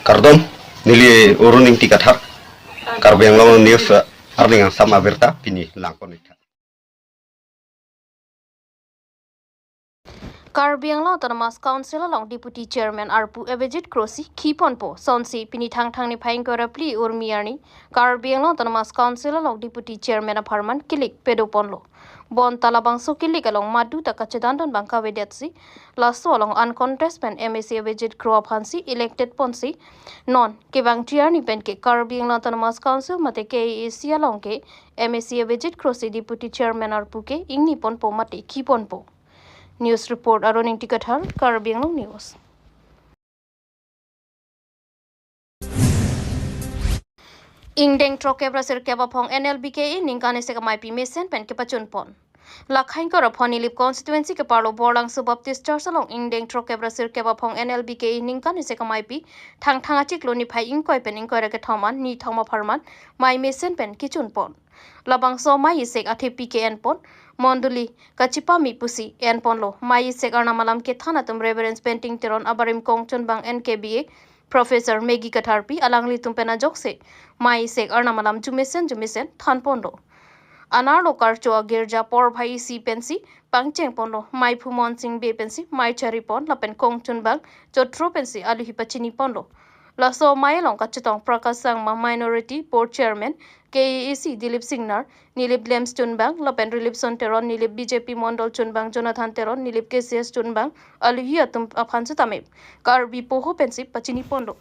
Kardom nili uruning tikathar Karbi Anglong news arning sama berta pini langkonita. Karbi Anglong Autonomous Council along Deputy Chairman Arpu Evejit Krosi Kiponpo Sonsi Pini Thang ni Phaing Kora Pli Urmiarni Karbi Anglong Autonomous Council along Deputy Chairman of Harman Kilik Pedoponlo Bon Talabang so Kilik along Madu Takachedandan Bangka Vedetsi Lasso along uncontested MAC Evejit Crop Hansi elected Ponsi non Kevang Tiarni Penke Karbi Anglong Autonomous Council Mate KAC along ke MAC Evejit Krosi Deputy Chairman Arpu ke Ingni Ponpo Mate Kiponpo News report Aroning Tikathar Karbi Anglong News. Ingdeng troke brasir keba phong NLBK ningkane se kamai pi mesen pen ke pachun pon. Lakhain ko raphoni lip constituency ke parlo borlang su baptist church along ingdeng troke brasir keba phong NLBK ningkane se kamai pi thang achik loni phai ingkoi pen ingkoi ra ke thoman ni thoma pharman mai mesen pen kichun pon. Labang so mai isek athe PKN pon Monduli kachipa mi pusi en ponlo mai isek arna malam ke thana tum reverence painting teron abarim kongchun bang NKBA Professor Megi Katharpi alangli tumpena jokse mai isek arna malam jumesen than ponlo Anarlo karcho girja por bhai si pensi pangcheng ponlo mai phumon sing be pensi mai chari pon lapen kongchun bang chotro pensi alu hipachini ponlo Laso Mailong Kachetong Prakasang Minority Board Chairman KAC Dilip Singnar, Nilip Lems Chunbang, Lapen Rilip Son Teron, Nilip BJP Mondol Chunbang, Jonathan Teron, Nilip KCS Chunbang, Aluhiatum Aphansutame, Karbi Poho Pensip Pachini Pondo.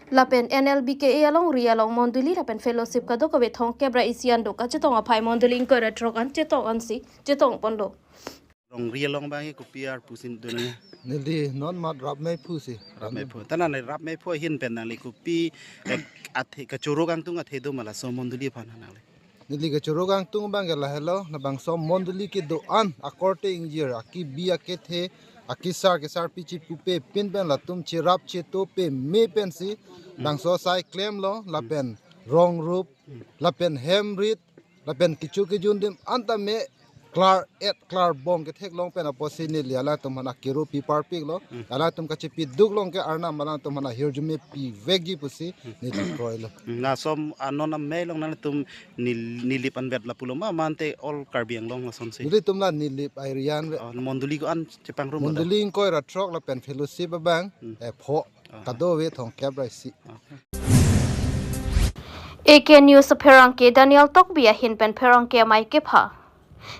Lapen NLBK along Rialong Monduli Lapen Fellowship Kadoko Betong Kebra Isiando Kachetong Apai Monduli Incorrect Trogan Chetong Ansi, Chetong Pondo. Long Rialong Bangi Kupiar Pusin Dunia. Nili non mat rap mai pusi Rap mai pu tanan rap mai pu hin pen nang li kupi athe kacurogang tung athe do mala so monduli phan nang li nili ke chorogang tung bang la hello na bang som monduli ke do an according year aki bia ke the aki sar ke sar pichi pupe pin ben la tum chi rap che to pe me pen si bang so sai claim lo la pen wrong rup la pen hemrit la pen kichu ke jundim anta me Clar bong ke thek long pen aposi ni liala tum hana kiro pi par pik lo ala tum ka chipi duk long ke arna malang tum hana hirjume pi vegi pusi ni kroi lo na som anona me long na tum nilipan bet la puloma mante all Karbi Anglong la son se nili tum la nilip airian monduli ko an chepang rum monduli ko ra trok la pen fellowship bang e pho kado we thong kebra si AK News Perang ke Daniel Tokbia hin pen perang ke mai ke pha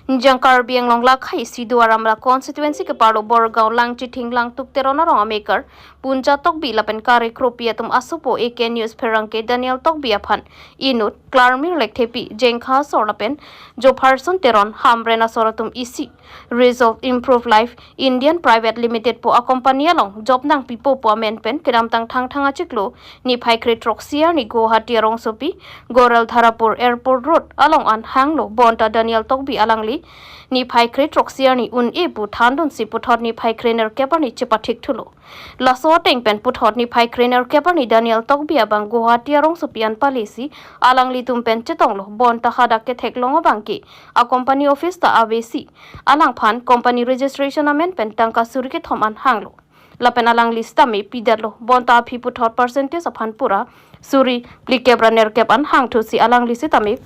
Jangkar biang long lakhai siduaram la constituency ke paro borgaon lang chiting lang tuk terona rong maker punja tok bi lapen kare kropia tum asupo AK News Perang ke Daniel tok bi aphan inut klarmir lekthepi jengkha sorlapen jo person teron hamrena soratum isi resolve improve life Indian private limited po a company along job nang pipo po amen pen kedam tang achiklo ni phai kre troxia ni Guwahati rong sopi Goral Dharapur airport road along an hanglo bonta Daniel tok bi alangli ni phai kre troxia ni un e bu thandun si puthot ni phai krener kepa ni chepathik thulo laso teng pen puthot ni phai krener kepa ni Daniel tok bi abang Guwahati rong sopi an palisi alangli tum pen chetonglo bonta hada ke theklong bangki a company office ta avesi alang phan company registration amen pen tangka suri ke thoman hanglo lapen alang lista me pidalo bonta phi puthot percentage aphan pura suri plikebra ner kepan hang thusi alang lisita me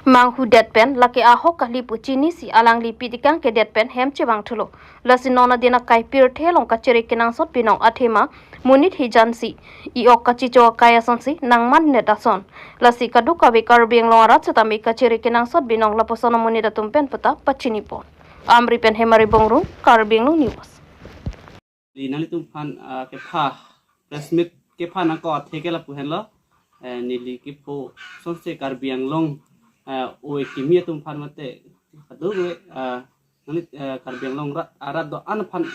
Manghu dead pen laki ahok kahli puchini si alang li pitikang ke dead pen hem chewang thulo lasi nona dina kai pir thelong ka chere kinang sot pinong athema munit hijansi I ok ka chicho kaya sonsi nangman netason lasi kadu ka be Karbi Anglong rat setami ka chere kinang sot binong laposono munit atum pen pata pachini pon amri pen hemari bongru Karbi Anglong news di nali tum phan ke pha pressmit ke pha na ko theke la puhen lo nili ke po sonse Karbi Anglong oe kimia tum phan mate kadu we nali Karbi Anglong arat do an phan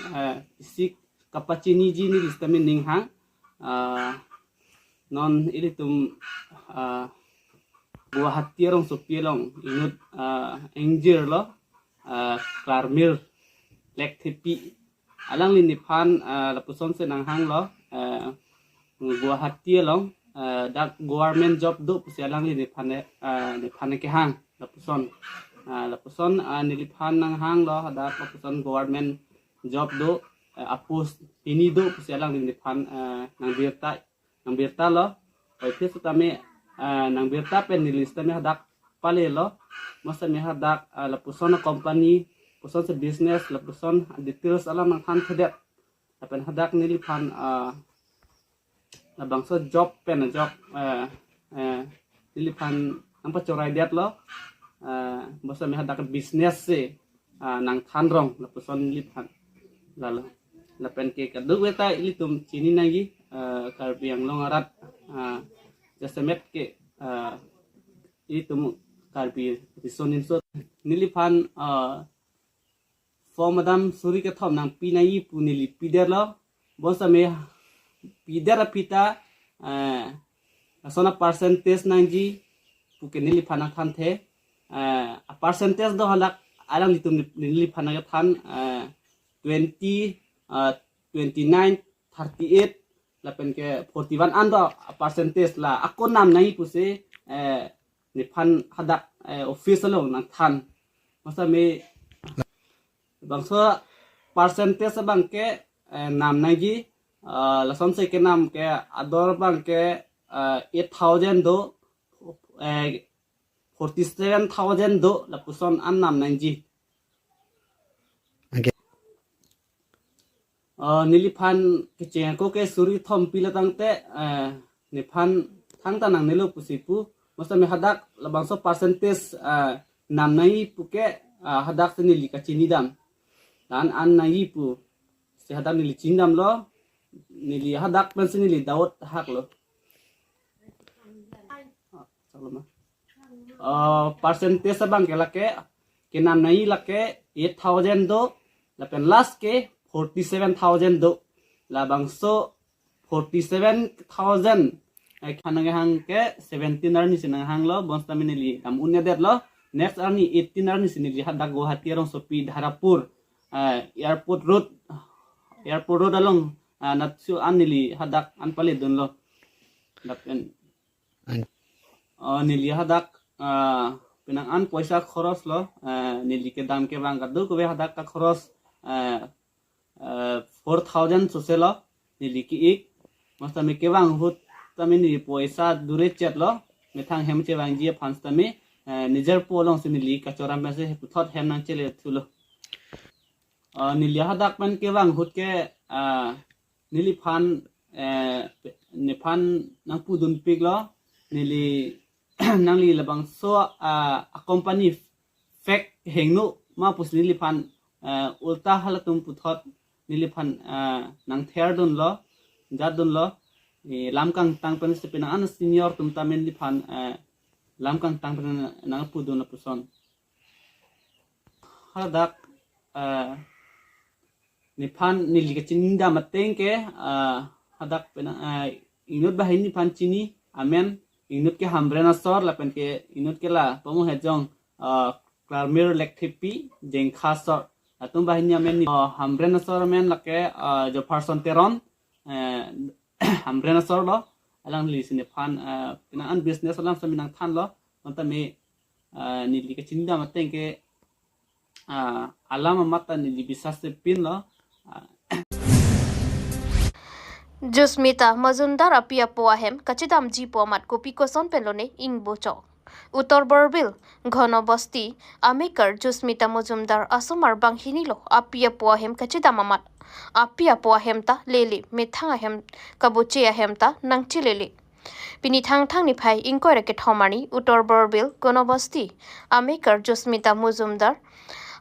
isi kapachini ji ni istami ning hang non ili tum Guwahati rong sopielong inut engjir lo klarmir lek thepi alang lini phan lapuson se nang hang lo Guwahati long dak government job do pusi alang lini phan ke hang lapuson nili phan nang hang lo dak lapuson government job do apus ini do pusi alang ni pan nang birta lo oi phe sutame nang birta pen ni list me hadak pale lo masa me hadak la puson company puson se business la puson details alam nang han thedet pen hadak ni pan la bangso job pen job ni pan nang pa chorai det lo masa me hadak business se nang than rong la puson ni pan lalu la pen ke kaduk weta ilitum chini nagi Karbi Anglong arat jasemet ke ilitum Karbi bisonin so nilipan for madam suri ke thom nang pinai punili pider lo bosa me pider pita asona percentage nangi puke nilipan ang than the a percentage do halak alang litum nilipan ang than 20 29 38 la pen ke 41 ando percentage la akon nam nai puse ni pan hadak office lo nang than masa me bangso percentage bang ke nam nai gi la som se ke nam ke ador bang ke 8000 do 47000 do la puson an nam nai ji nilipan keceng ko ke suri thom pila tangte nipan thang tanang nilo pusipu masa me hadak labang so percentage nam nai puke hadak se nili ka chinidam dan an nai pu se hadak nili chindam lo nili hadak pen se nili daud hak lo percentage sabang ke lake ke nam nai lake 8000 do la pen last ke 47,000 do la bangso 47,000 ai khanang hang ke 17 ar ni sinang hang lo bonsta minili am unya det lo next ar ni 18 ar ni sinili hadak Guwahati arong sopi Dharapur airport road along natsu anili hadak anpale don lo dapen nili hadak pinang an poisa khoros lo nili ke dam ke bang kadu ko hadak ka khoros 4,000 soselo niliki ik masta me kewang hut tami ni poisa dure chat lo methang hem che wang ji phans tami nijar polong se nili kachora me se puthot hem nang chele thulo nili hadak man kewang hut ke nili phan ne phan nang pudun pik lo nili nang li labang so a company fake hengnu ma pus nili phan ulta halatum puthot nilipan nang ther dun lo jadun lo lamkang tang pen se pinang an senior tum tamen lipan lamkang tang pen nang pudun la puson hadak nipan nilika chinda mateng ke hadak pinang inut bahin nipan chini amen inut ke hambrena sor la pen ke inut ke la pamu hejong klarmir lekthepi jeng khasor atum bahinya men hambrena sor men lake jo person teron hambrena sor lo alang li sine phan pina an business alam saminang than lo manta me nili ke chinda mateng ke alama mata nili bisas se pin lo Jusmita Mazundar apia poahem kachidam ji pomat kopi koson pelone ing bocho Uttor Borbil Ghonobosti Amikar Jusmita Muzumdar Asumar Banghinilo apia poahem kachidamamat apia poahem ta lele methanga hem kabuchia hem ta nangchilele Pini thang ni phai ingkoi reke thomani Uttor Borbil Ghonobosti Amikar Jusmita Muzumdar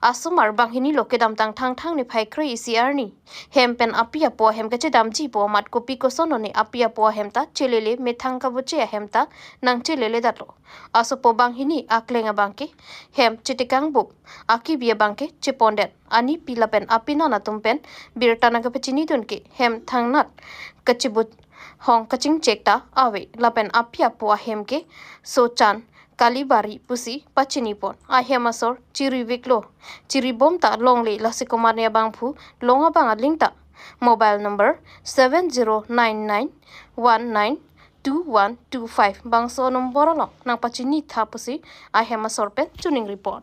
Asumar banghini lokedam tang ni phai kri isiarni hempen apia po hem kache damji po mat kopi ko sonone apia po hemta chelele methang ka boche hemta nang chelele datlo asopo banghini aklenga bangke hem chitikang bup akibia bangke chipondet ani pilapen apina na tumpen birtana ka pechini dunke hem thangnat kachibut hong kaching chekta awe lapen apia po hemke sochan Kalibari pusi pachinipon ahemasor chiri viklo chiri bomta longle lasikomarnia bangphu longa banga lingta mobile number 7099192125 bangso number lo nang pachini tha pusi ahemasor pe tuning report